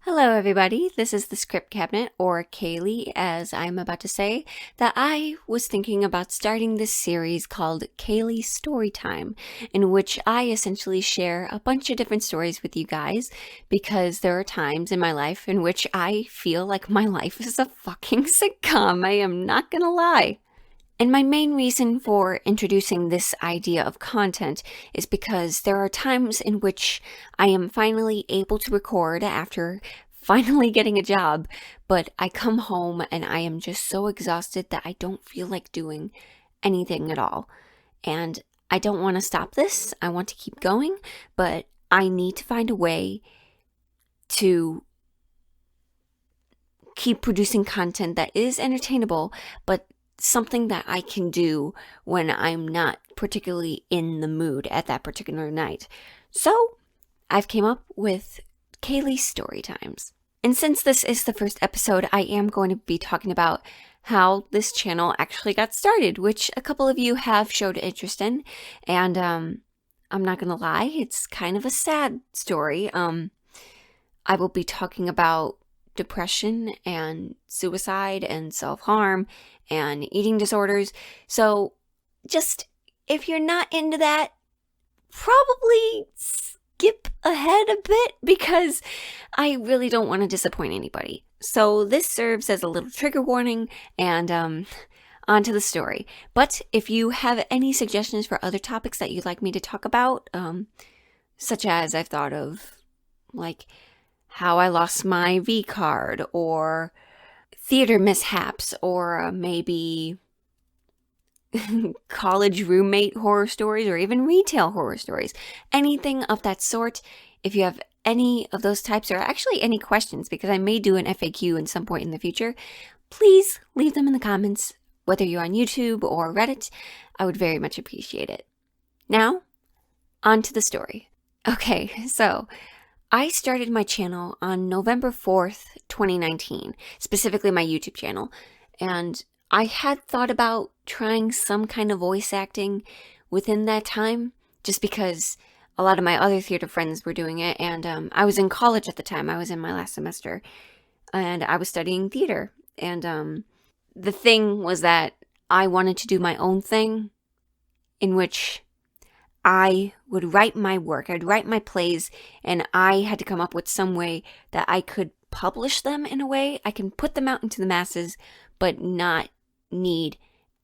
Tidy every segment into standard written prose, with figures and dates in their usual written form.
Hello everybody, this is the Script Cabinet, or Kaylee as I'm about to say, that I was thinking about starting this series called Kayley Storytime, in which I essentially share a bunch of different stories with you guys, because there are times in my life in which I feel like my life is a fucking sitcom, I am not gonna lie. And my main reason for introducing this idea of content is because there are times in which I am finally able to record after finally getting a job, but I come home and I am just so exhausted that I don't feel like doing anything at all. And I don't want to stop this. I want to keep going, but I need to find a way to keep producing content that is entertainable, but something that I can do when I'm not particularly in the mood at that particular night. So I've came up with Kayley's Storytimes. And since this is the first episode, I am going to be talking about how this channel actually got started, which a couple of you have showed interest in. And I'm not gonna lie, it's kind of a sad story. I will be talking about depression and suicide and self-harm and eating disorders. So just, if you're not into that, probably skip ahead a bit because I really don't want to disappoint anybody. So this serves as a little trigger warning and on to the story. But if you have any suggestions for other topics that you'd like me to talk about, such as I've thought of like how I lost my V card, or theater mishaps, or maybe college roommate horror stories, or even retail horror stories. Anything of that sort. If you have any of those types, or actually any questions, because I may do an FAQ in some point in the future, please leave them in the comments, whether you're on YouTube or Reddit. I would very much appreciate it. Now, on to the story. Okay, so I started my channel on November 4th, 2019, specifically my YouTube channel, and I had thought about trying some kind of voice acting within that time, just because a lot of my other theater friends were doing it, and I was in college at the time. I was in my last semester, and I was studying theater, and the thing was that I wanted to do my own thing, in which I would write my work, I'd write my plays, and I had to come up with some way that I could publish them in a way. I can put them out into the masses, but not need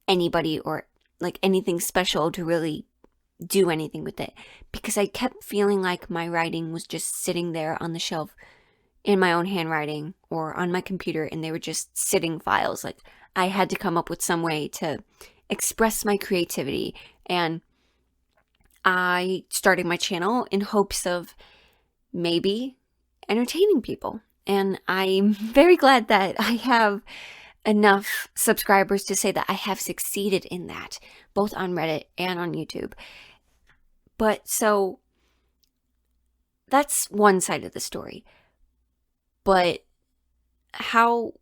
anybody or like anything special to really do anything with it. Because I kept feeling like my writing was just sitting there on the shelf in my own handwriting or on my computer, and they were just sitting files. Like I had to come up with some way to express my creativity, and I started my channel in hopes of maybe entertaining people. And I'm very glad that I have enough subscribers to say that I have succeeded in that, both on Reddit and on YouTube. But so that's one side of the story. But how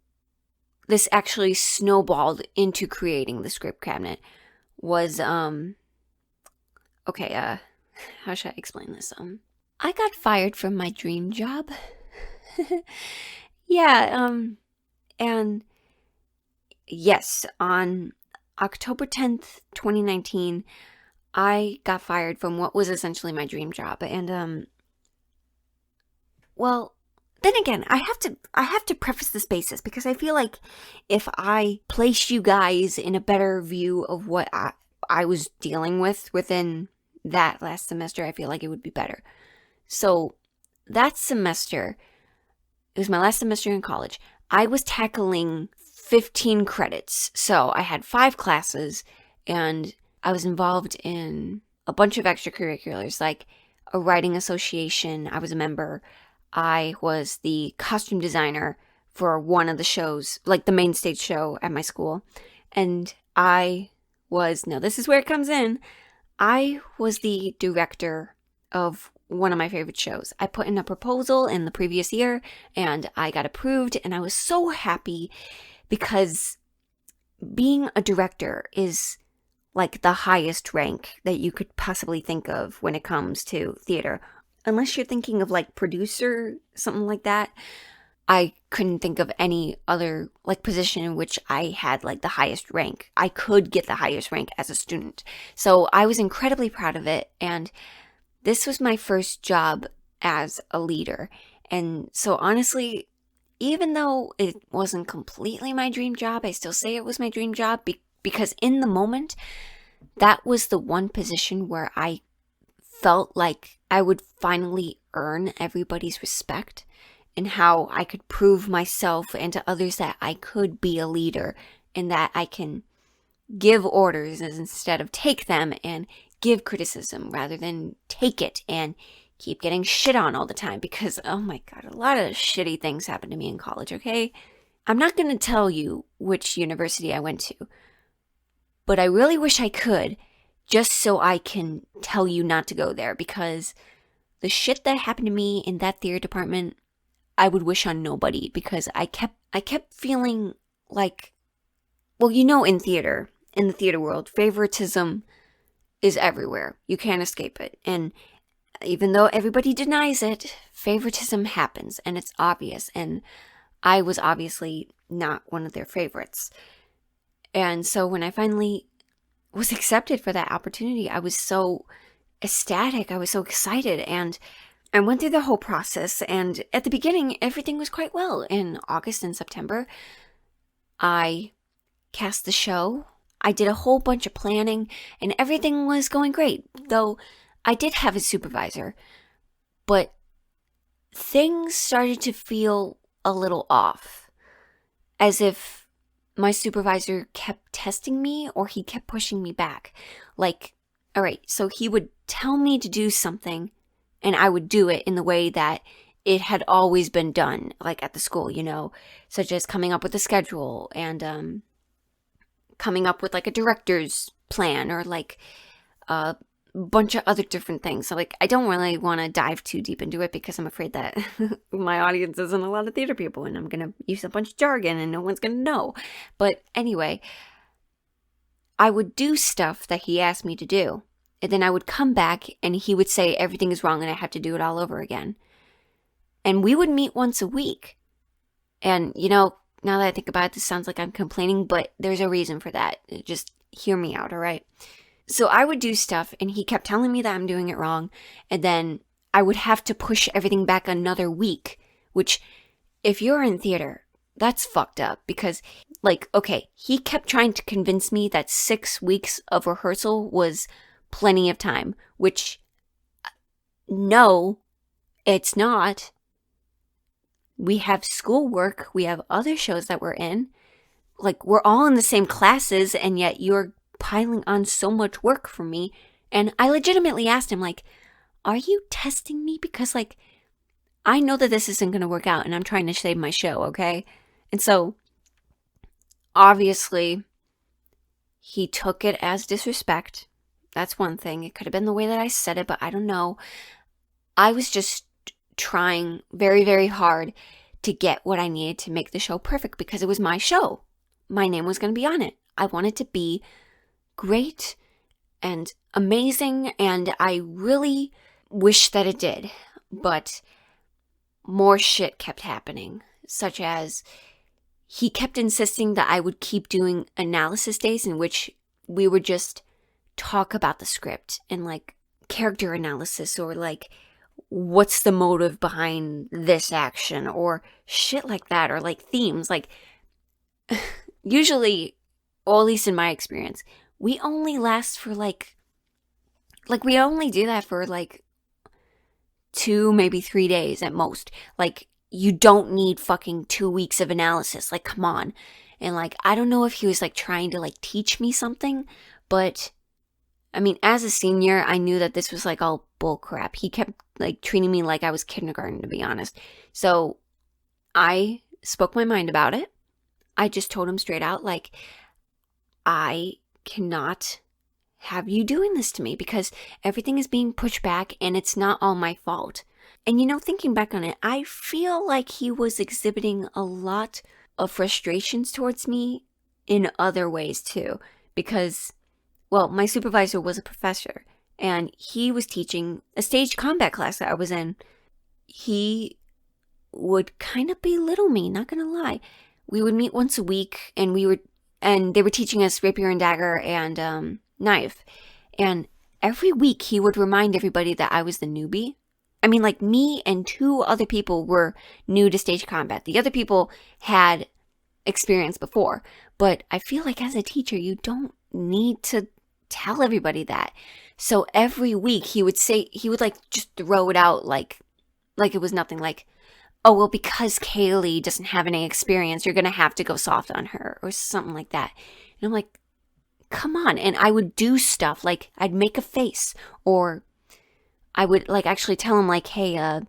this actually snowballed into creating the Script Cabinet was, okay, how should I explain this? I got fired from my dream job. Yeah, and yes, on October 10th, 2019, I got fired from what was essentially my dream job. And, well, then again, I have to preface this basis because I feel like if I place you guys in a better view of what I was dealing with within that last semester, I feel like it would be better. So that semester, it was my last semester in college. I was tackling 15 credits. So I had 5 classes, and I was involved in a bunch of extracurriculars, like a writing association. I was a member. I was the costume designer for one of the shows, like the main stage show at my school. And now this is where it comes in. I was the director of one of my favorite shows. I put in a proposal in the previous year and I got approved, and I was so happy because being a director is like the highest rank that you could possibly think of when it comes to theater. unless you're thinking of like producer, something like that, I couldn't think of any other like position in which I had like the highest rank. I could get the highest rank as a student. So I was incredibly proud of it. And this was my first job as a leader. And so honestly, even though it wasn't completely my dream job, I still say it was my dream job because in the moment, that was the one position where I felt like I would finally earn everybody's respect, and how I could prove myself and to others that I could be a leader and that I can give orders instead of take them, and give criticism rather than take it and keep getting shit on all the time. Because, oh my God, a lot of shitty things happened to me in college, okay? I'm not going to tell you which university I went to, but I really wish I could, just so I can tell you not to go there, because the shit that happened to me in that theater department, I would wish on nobody, because I kept feeling like, well, in the theater world, favoritism is everywhere. You can't escape it. And even though everybody denies it, favoritism happens, and it's obvious. And I was obviously not one of their favorites. And so when I finally was accepted for that opportunity, I was so ecstatic. I was so excited. And I went through the whole process, and at the beginning, everything was quite well. In August and September, I cast the show. I did a whole bunch of planning, and everything was going great, though I did have a supervisor. But things started to feel a little off, as if my supervisor kept testing me, or he kept pushing me back. Like, all right, so he would tell me to do something, and I would do it in the way that it had always been done, like at the school, such as coming up with a schedule and coming up with like a director's plan, or like a bunch of other different things. So like, I don't really want to dive too deep into it because I'm afraid that my audience isn't a lot of theater people, and I'm going to use a bunch of jargon and no one's going to know. But anyway, I would do stuff that he asked me to do. And then I would come back and he would say everything is wrong and I have to do it all over again. And we would meet once a week. And, now that I think about it, this sounds like I'm complaining, but there's a reason for that. Just hear me out, all right? So I would do stuff and he kept telling me that I'm doing it wrong. And then I would have to push everything back another week, which if you're in theater, that's fucked up because, like, okay, he kept trying to convince me that 6 weeks of rehearsal was plenty of time, which, no, it's not. We have schoolwork, we have other shows that we're in. Like, we're all in the same classes, and yet you're piling on so much work for me. And I legitimately asked him, like, are you testing me? Because, like, I know that this isn't going to work out, and I'm trying to save my show, okay? And so, obviously, he took it as disrespect. That's one thing. It could have been the way that I said it, but I don't know. I was just trying very, very hard to get what I needed to make the show perfect because it was my show. My name was going to be on it. I wanted to be great and amazing, and I really wish that it did. But more shit kept happening, such as he kept insisting that I would keep doing analysis days in which we would just talk about the script and like character analysis, or like what's the motive behind this action, or shit like that, or like themes. Like usually, or at least in my experience, we only last for like we only do that for like 2, maybe 3 days at most. Like, you don't need fucking 2 weeks of analysis. Like, come on. And like, I don't know if he was like trying to like teach me something, but I mean, as a senior, I knew that this was like all bull crap. He kept like treating me like I was kindergarten, to be honest. So I spoke my mind about it. I just told him straight out, like, I cannot have you doing this to me because everything is being pushed back and it's not all my fault. And thinking back on it, I feel like he was exhibiting a lot of frustrations towards me in other ways too, because, well, my supervisor was a professor, and he was teaching a stage combat class that I was in. He would kind of belittle me, not gonna lie. We would meet once a week, and they were teaching us rapier and dagger and knife. And every week he would remind everybody that I was the newbie. I mean, like, me and 2 other people were new to stage combat. The other people had experience before. But I feel like as a teacher, you don't need to tell everybody that. So every week he would like just throw it out like it was nothing, like, oh, well, because Kayley doesn't have any experience, you're going to have to go soft on her or something like that. And I'm like, come on. And I would do stuff like I'd make a face, or I would like actually tell him like, hey,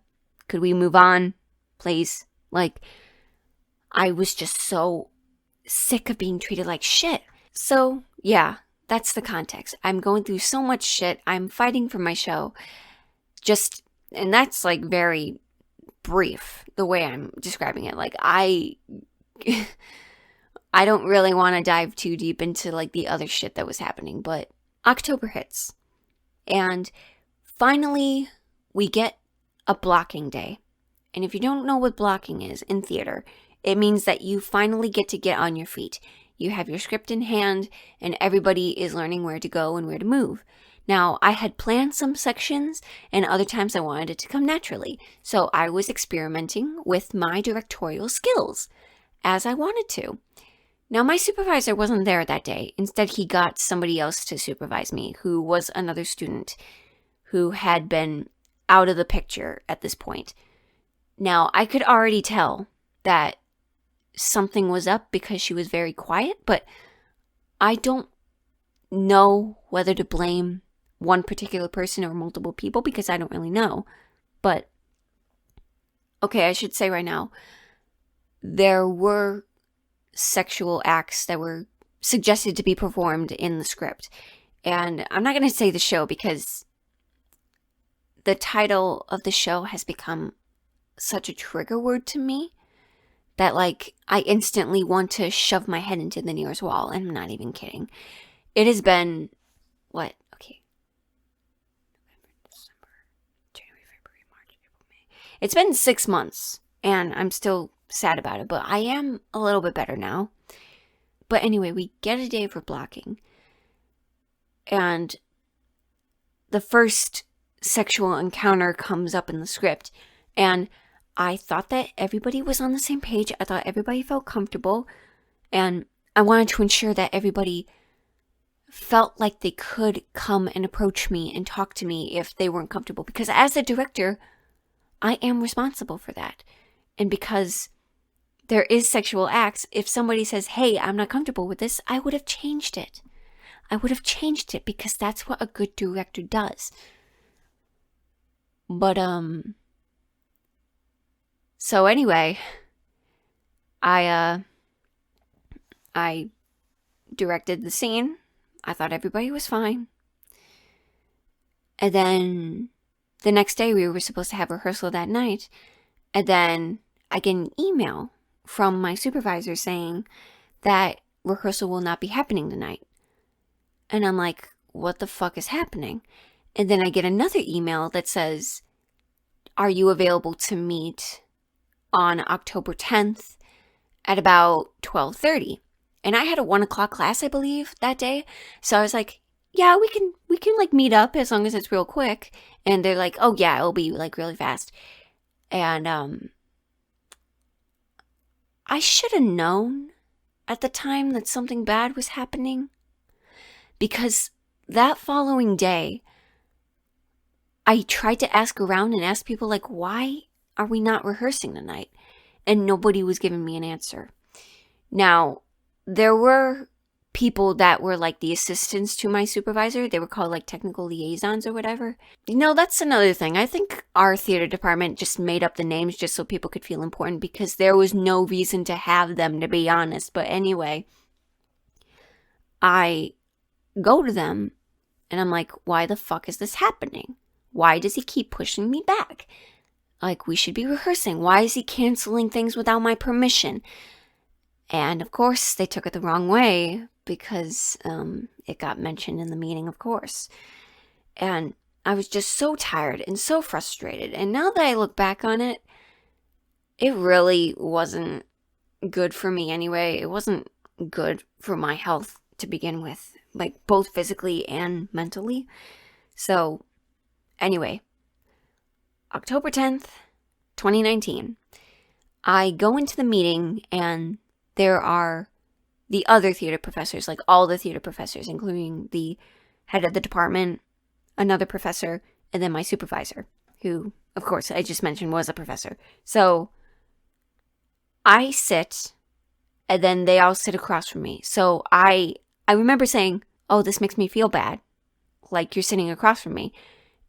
could we move on, please? Like, I was just so sick of being treated like shit. So yeah, that's the context. I'm going through so much shit. I'm fighting for my show. And that's like very brief, the way I'm describing it. Like, I don't really want to dive too deep into like the other shit that was happening, but October hits. And finally, we get a blocking day. And if you don't know what blocking is in theater, it means that you finally get to get on your feet. You have your script in hand, and everybody is learning where to go and where to move. Now, I had planned some sections, and other times I wanted it to come naturally. So I was experimenting with my directorial skills as I wanted to. Now, my supervisor wasn't there that day. Instead, he got somebody else to supervise me, who was another student who had been out of the picture at this point. Now, I could already tell that something was up because she was very quiet, but I don't know whether to blame one particular person or multiple people because I don't really know. But, okay, I should say right now, there were sexual acts that were suggested to be performed in the script. And I'm not going to say the show because the title of the show has become such a trigger word to me that, like, I instantly want to shove my head into the nearest wall. And I'm not even kidding. It has been, what? Okay. November, December, January, February, March, April, May. It's been 6 months, and I'm still sad about it, but I am a little bit better now. But anyway, we get a day for blocking. And the first sexual encounter comes up in the script. And I thought that everybody was on the same page. I thought everybody felt comfortable. And I wanted to ensure that everybody felt like they could come and approach me and talk to me if they weren't comfortable. Because as a director, I am responsible for that. And because there is sexual acts, if somebody says, hey, I'm not comfortable with this, I would have changed it. I would have changed it because that's what a good director does. But, so anyway, I directed the scene. I thought everybody was fine. And then the next day we were supposed to have rehearsal that night. And then I get an email from my supervisor saying that rehearsal will not be happening tonight. And I'm like, what the fuck is happening? And then I get another email that says, are you available to meet on October 10th at about 12:30? And I had a 1:00 class, I believe, that day. So I was like, yeah, we can like meet up as long as it's real quick. And they're like, oh yeah, it'll be like really fast. And I should have known at the time that something bad was happening, because that following day, I tried to ask around and ask people, like, why are we not rehearsing tonight? And nobody was giving me an answer. Now, there were people that were like the assistants to my supervisor. They were called like technical liaisons or whatever. You know, that's another thing. I think our theater department just made up the names just so people could feel important, because there was no reason to have them, to be honest. But anyway, I go to them and I'm like, why the fuck is this happening? Why does he keep pushing me back? Like, we should be rehearsing. Why is he canceling things without my permission? And of course, they took it the wrong way, because it got mentioned in the meeting, of course. And I was just so tired and so frustrated. And now that I look back on it, it really wasn't good for me anyway. It wasn't good for my health to begin with, like both physically and mentally. So, anyway, October 10th, 2019, I go into the meeting and there are the other theater professors, like all the theater professors, including the head of the department, another professor, and then my supervisor, who, of course, I just mentioned was a professor. So I sit, and then they all sit across from me. So I remember saying, "Oh, this makes me feel bad, like you're sitting across from me."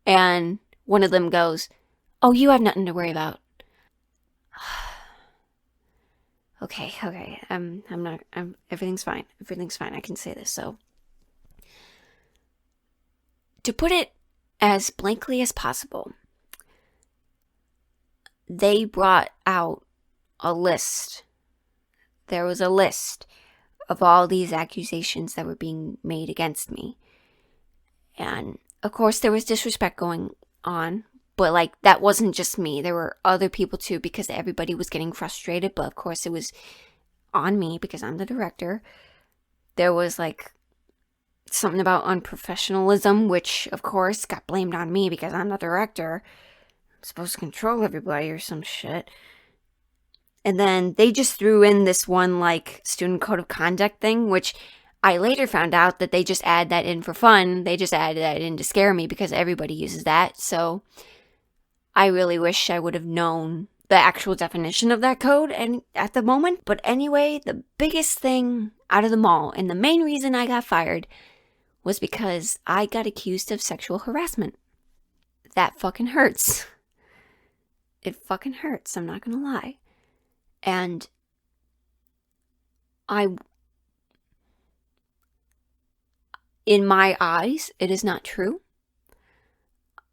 And one of them goes, "Oh, you have nothing to worry about." Okay. Everything's fine. Everything's fine. I can say this. So, to put it as blankly as possible, they brought out a list. There was a list of all these accusations that were being made against me. And, of course, there was disrespect going on. But, like, that wasn't just me. There were other people, too, because everybody was getting frustrated. But, of course, it was on me because I'm the director. There was, like, something about unprofessionalism, which, of course, got blamed on me because I'm the director. I'm supposed to control everybody or some shit. And then they just threw in this one, like, student code of conduct thing, which I later found out that they just add that in for fun. They just added that in to scare me because everybody uses that. So I really wish I would have known the actual definition of that code and at the moment. But anyway, the biggest thing out of them all, and the main reason I got fired, was because I got accused of sexual harassment. That fucking hurts. It fucking hurts, I'm not gonna lie. And in my eyes, it is not true.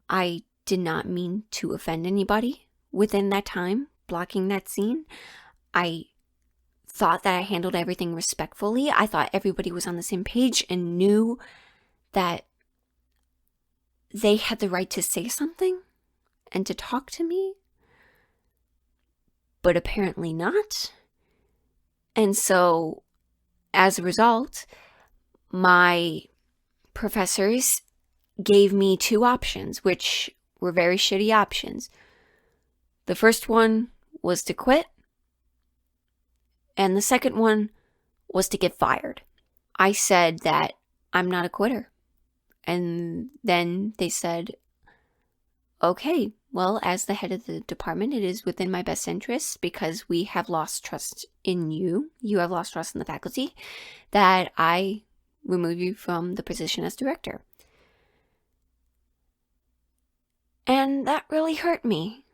I did not mean to offend anybody within that time, blocking that scene. I thought that I handled everything respectfully. I thought everybody was on the same page and knew that they had the right to say something and to talk to me. But apparently not. And so, as a result, my professors gave me two options, which were very shitty options. The first one was to quit, and the second one was to get fired. I said that I'm not a quitter. And then they said, okay, well, as the head of the department, it is within my best interest, because we have lost trust in you. You have lost trust in the faculty, that I remove you from the position as director. And that really hurt me,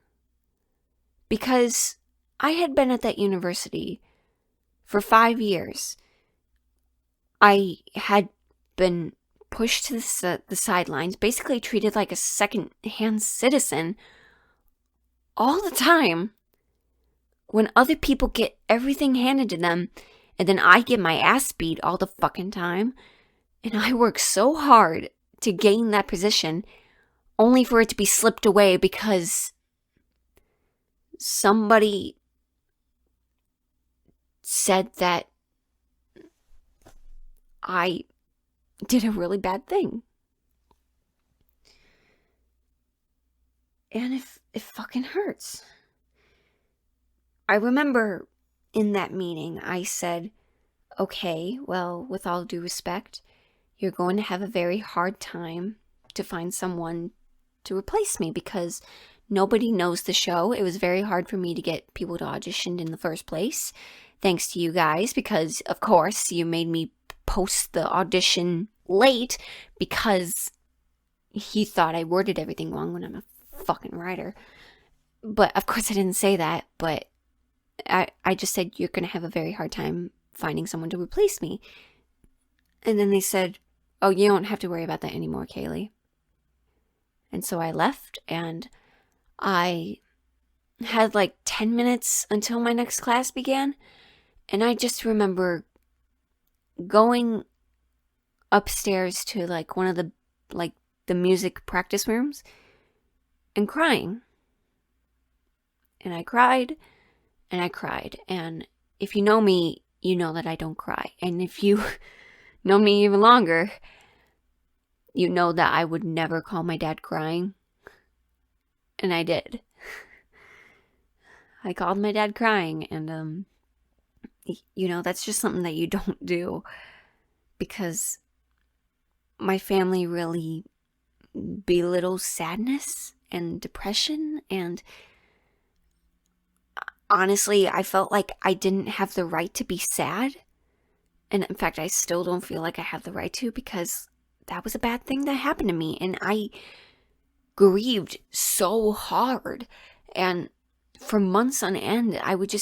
because I had been at that university for 5 years. I had been pushed to the sidelines, basically treated like a second-hand citizen all the time, when other people get everything handed to them, and then I get my ass beat all the fucking time. And I work so hard to gain that position, only for it to be slipped away because somebody said that I did a really bad thing. And it fucking hurts. I remember in that meeting, I said, okay, well, with all due respect, you're going to have a very hard time to find someone to replace me, because nobody knows the show. It was very hard for me to get people to audition in the first place, thanks to you guys, because, of course, you made me post the audition late because he thought I worded everything wrong when I'm a fucking writer. But, of course, I didn't say that, but I just said, you're going to have a very hard time finding someone to replace me. And then they said, oh, you don't have to worry about that anymore, Kayley. And so I left, and I had like 10 minutes until my next class began. And I just remember going upstairs to like one of the like the music practice rooms and crying. And I cried and I cried. And if you know me, you know that I don't cry. And if you know me even longer, you know that I would never call my dad crying. And I did. I called my dad crying, and that's just something that you don't do, because my family really belittles sadness and depression, and honestly, I felt like I didn't have the right to be sad. And in fact, I still don't feel like I have the right to, because that was a bad thing that happened to me, and I grieved so hard. And for months on end, I would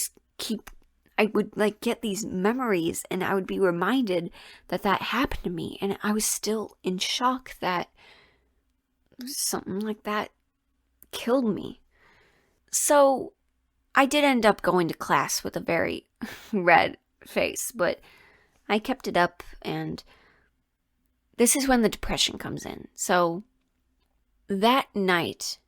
get these memories, and I would be reminded that happened to me, and I was still in shock that something like that killed me. So I did end up going to class with a very red face, but I kept it up, and this is when the depression comes in. So that night,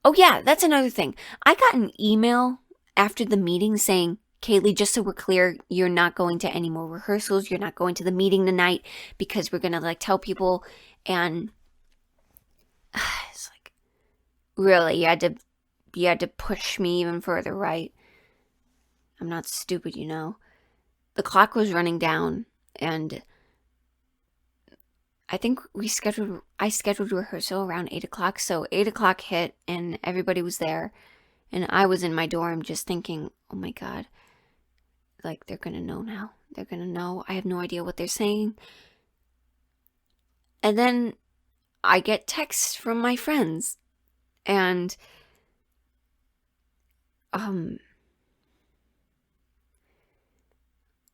oh yeah, that's another thing. I got an email after the meeting saying, Kayley, just so we're clear, you're not going to any more rehearsals. You're not going to the meeting tonight because we're going to tell people. And it's like, really, you had to push me even further, right? I'm not stupid, The clock was running down, and I think I scheduled rehearsal around 8 o'clock. So 8 o'clock hit and everybody was there. And I was in my dorm just thinking, oh my God, they're going to know now. They're going to know. I have no idea what they're saying. And then I get texts from my friends. And,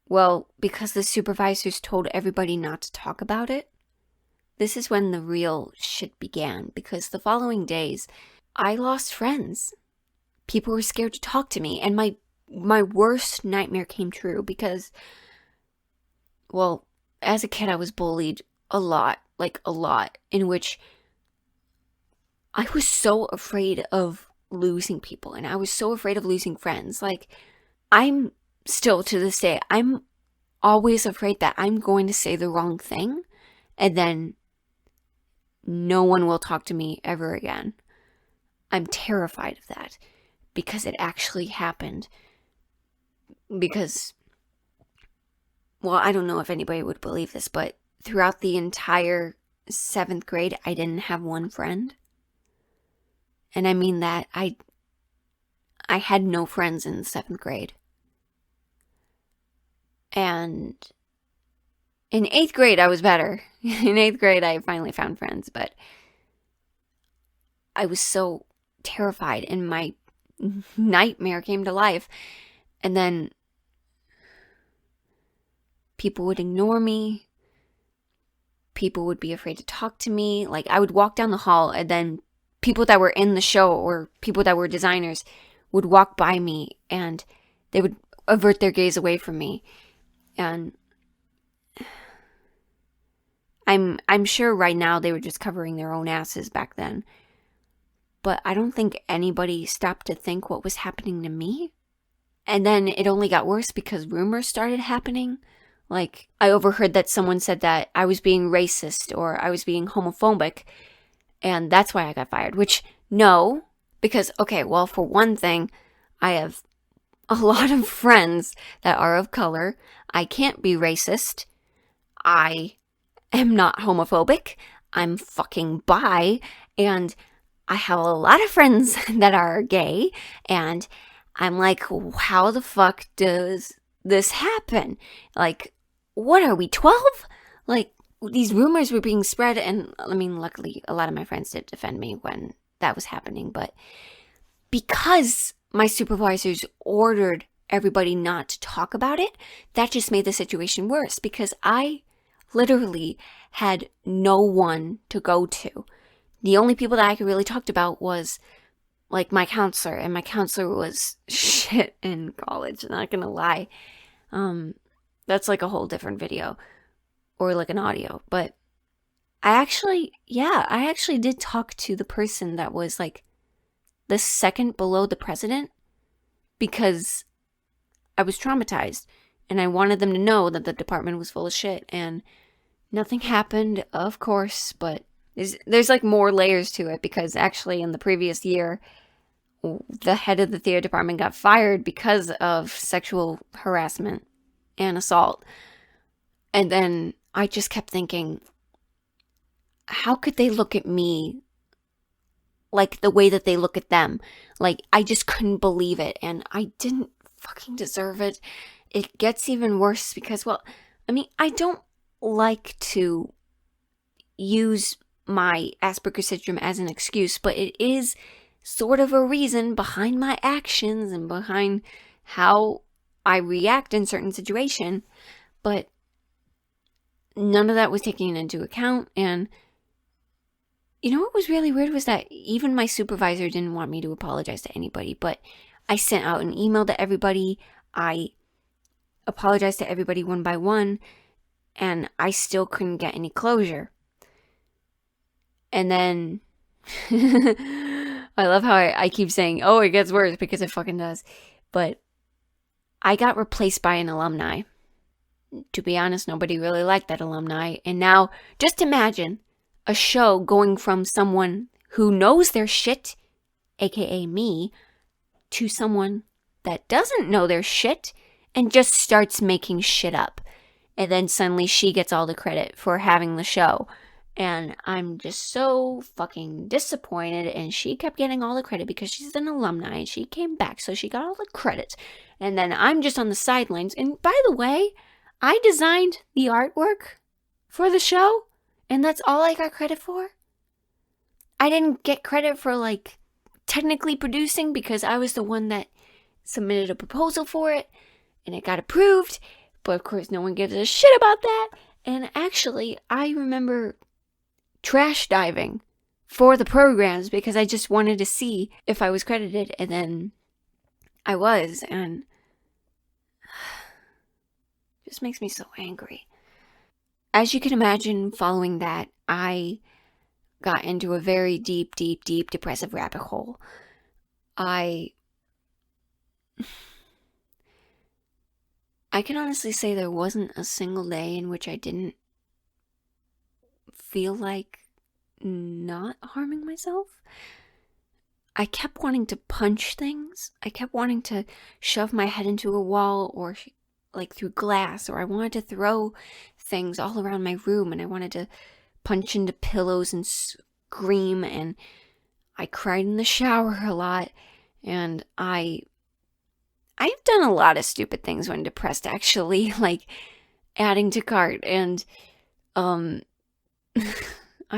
well, because the supervisors told everybody not to talk about it, this is when the real shit began. Because the following days, I lost friends. People were scared to talk to me, and my worst nightmare came true because, well, as a kid I was bullied a lot, in which I was so afraid of losing people, and I was so afraid of losing friends. I'm still, to this day, I'm always afraid that I'm going to say the wrong thing, and then no one will talk to me ever again. I'm terrified of that. Because it actually happened. Because, well, I don't know if anybody would believe this, but throughout the entire 7th grade, I didn't have one friend. And I mean that I had no friends in 7th grade. And in 8th grade, I was better. In 8th grade, I finally found friends, but I was so terrified, and my nightmare came to life. And then people would ignore me. People would be afraid to talk to me. I would walk down the hall, and then people that were in the show or people that were designers would walk by me, and they would avert their gaze away from me. And I'm sure right now they were just covering their own asses back then. But I don't think anybody stopped to think what was happening to me. And then it only got worse because rumors started happening. I overheard that someone said that I was being racist or I was being homophobic. And that's why I got fired. Which, no. Because, okay, well, for one thing, I have a lot of friends that are of color. I can't be racist. I am not homophobic. I'm fucking bi. And I have a lot of friends that are gay, and I'm like, how the fuck does this happen? What are we, 12? These rumors were being spread, and I mean, luckily, a lot of my friends did defend me when that was happening, but because my supervisors ordered everybody not to talk about it, that just made the situation worse, because I literally had no one to go to. The only people that I could really talk about was, my counselor. And my counselor was shit in college, not gonna lie. That's a whole different video. Or an audio. But I actually did talk to the person that was like the second below the president because I was traumatized and I wanted them to know that the department was full of shit, and nothing happened, of course, but there's like more layers to it because actually in the previous year, the head of the theater department got fired because of sexual harassment and assault. And then I just kept thinking, how could they look at me like the way that they look at them? Like, I just couldn't believe it, and I didn't fucking deserve it. It gets even worse because, well, I mean, I don't like to use my Asperger's syndrome as an excuse, but it is sort of a reason behind my actions and behind how I react in certain situations. But none of that was taken into account. And you know what was really weird was that even my supervisor didn't want me to apologize to anybody, but I sent out an email to everybody. I apologized to everybody one by one, and I still couldn't get any closure. And then I love how I keep saying, oh, it gets worse, because it fucking does. But I got replaced by an alumni. To be honest, nobody really liked that alumni. And now, just imagine a show going from someone who knows their shit, aka me, to someone that doesn't know their shit and just starts making shit up. And then suddenly she gets all the credit for having the show. And I'm just so fucking disappointed. And she kept getting all the credit because she's an alumni and she came back, so she got all the credit. And then I'm just on the sidelines. And by the way, I designed the artwork for the show, and that's all I got credit for. I didn't get credit for, like, technically producing because I was the one that submitted a proposal for it, and it got approved. But of course, no one gives a shit about that. And actually, I remember trash diving for the programs because I just wanted to see if I was credited, and then I was, and it just makes me so angry. As you can imagine, following that, I got into a very deep depressive rabbit hole. I can honestly say there wasn't a single day in which I didn't feel like not harming myself. I kept wanting to punch things. I kept wanting to shove my head into a wall or like through glass, or I wanted to throw things all around my room, and I wanted to punch into pillows and scream, and I cried in the shower a lot, and I've done a lot of stupid things when depressed, actually, like adding to cart and I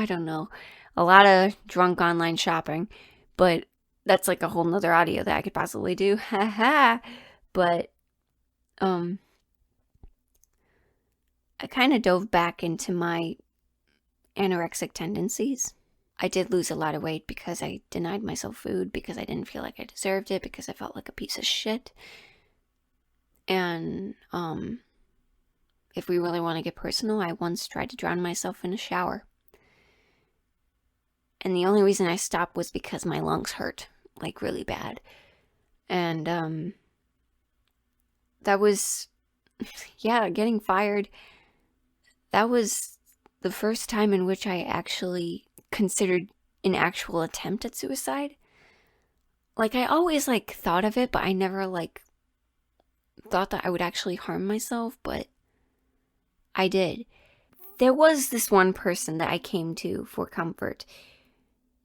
don't know, a lot of drunk online shopping, but that's like a whole nother audio that I could possibly do. Haha. But I kind of dove back into my anorexic tendencies. I did lose a lot of weight because I denied myself food, because I didn't feel like I deserved it, because I felt like a piece of shit. And if we really want to get personal, I once tried to drown myself in a shower. And the only reason I stopped was because my lungs hurt, like really bad. And that was, yeah, getting fired. That was the first time in which I actually considered an actual attempt at suicide. Like, I always, like, thought of it, but I never, like, thought that I would actually harm myself, but I did. There was this one person that I came to for comfort,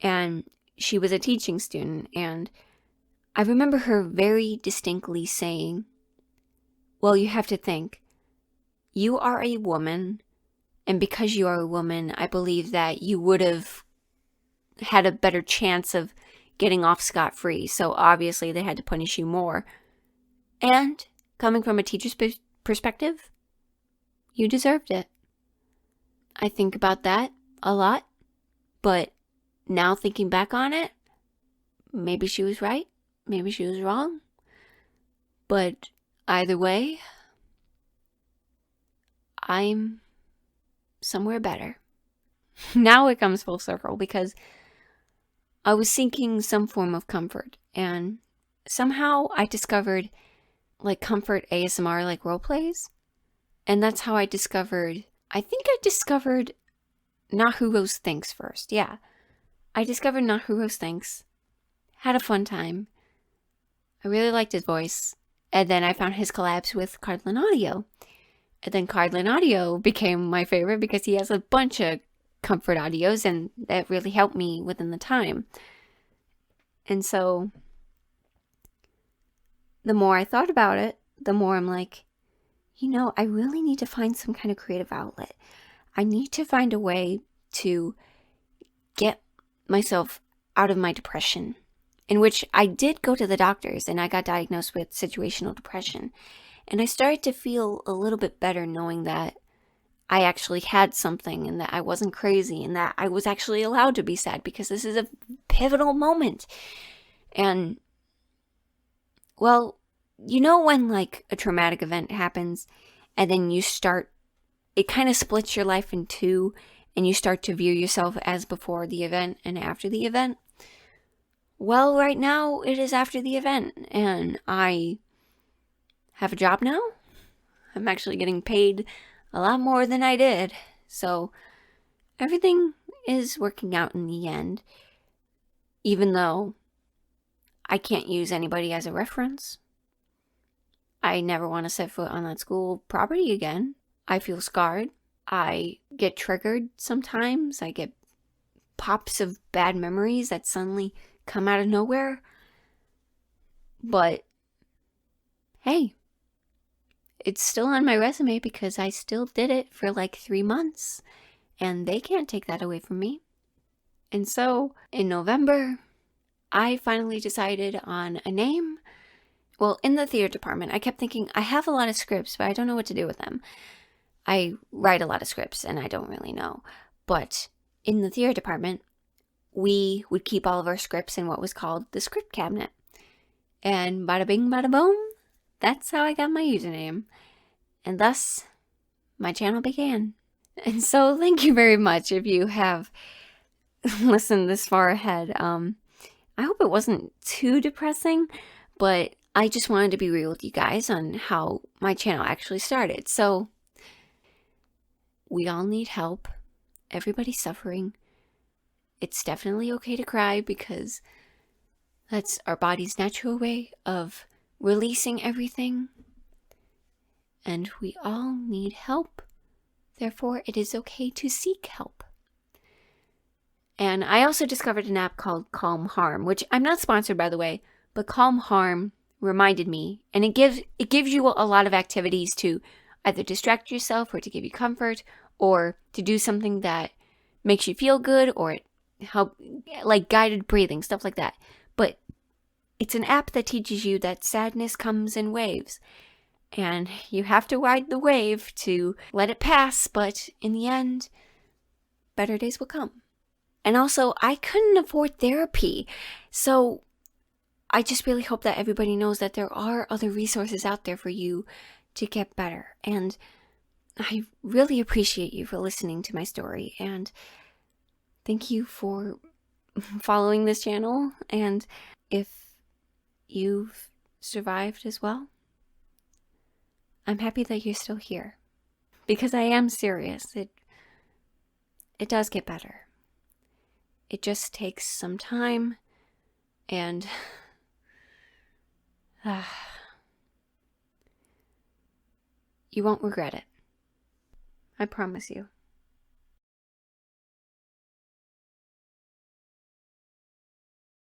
and she was a teaching student, and I remember her very distinctly saying, well, you have to think, you are a woman, and because you are a woman, I believe that you would have had a better chance of getting off scot-free, so obviously they had to punish you more. And coming from a teacher's perspective, you deserved it. I think about that a lot, but now thinking back on it, maybe she was right, maybe she was wrong, but either way, I'm somewhere better. now it comes full circle because I was seeking some form of comfort, and somehow I discovered like comfort ASMR, like role plays. And that's how I discovered, I think I discovered Not Who Rose Thinks first. Yeah. I discovered Not Who Rose Thinks, had a fun time. I really liked his voice. And then I found his collabs with Cardland Audio. And then Cardland Audio became my favorite because he has a bunch of comfort audios, and that really helped me within the time. And so the more I thought about it, the more I'm like, I really need to find some kind of creative outlet. I need to find a way to get myself out of my depression, in which I did go to the doctors and I got diagnosed with situational depression. And I started to feel a little bit better knowing that I actually had something and that I wasn't crazy and that I was actually allowed to be sad, because this is a pivotal moment. And, well, when like a traumatic event happens and then it kind of splits your life in two, and you start to view yourself as before the event and after the event. Well, right now it is after the event, and I have a job now. I'm actually getting paid a lot more than I did. So everything is working out in the end, even though I can't use anybody as a reference. I never want to set foot on that school property again. I feel scarred. I get triggered sometimes. I get pops of bad memories that suddenly come out of nowhere. But hey, it's still on my resume because I still did it for like 3 months, and they can't take that away from me. And so in November, I finally decided on a name. Well, in the theater department, I kept thinking, I have a lot of scripts, but I don't know what to do with them. I write a lot of scripts and I don't really know. But in the theater department, we would keep all of our scripts in what was called the script cabinet. And bada bing, bada boom, that's how I got my username. And thus, my channel began. And so thank you very much if you have listened this far ahead. I hope it wasn't too depressing, but I just wanted to be real with you guys on how my channel actually started. So, we all need help. Everybody's suffering. It's definitely okay to cry because that's our body's natural way of releasing everything. And we all need help. Therefore, it is okay to seek help. And I also discovered an app called Calm Harm, which I'm not sponsored, by the way, but Calm Harm reminded me, and it gives you a lot of activities to either distract yourself or to give you comfort or to do something that makes you feel good or help, like guided breathing, stuff like that. But it's an app that teaches you that sadness comes in waves, and you have to ride the wave to let it pass, but in the end, better days will come. And also, I couldn't afford therapy, so I just really hope that everybody knows that there are other resources out there for you to get better. And I really appreciate you for listening to my story, and thank you for following this channel. And if you've survived as well, I'm happy that you're still here, because I am serious. It does get better. It just takes some time, and you won't regret it. I promise you.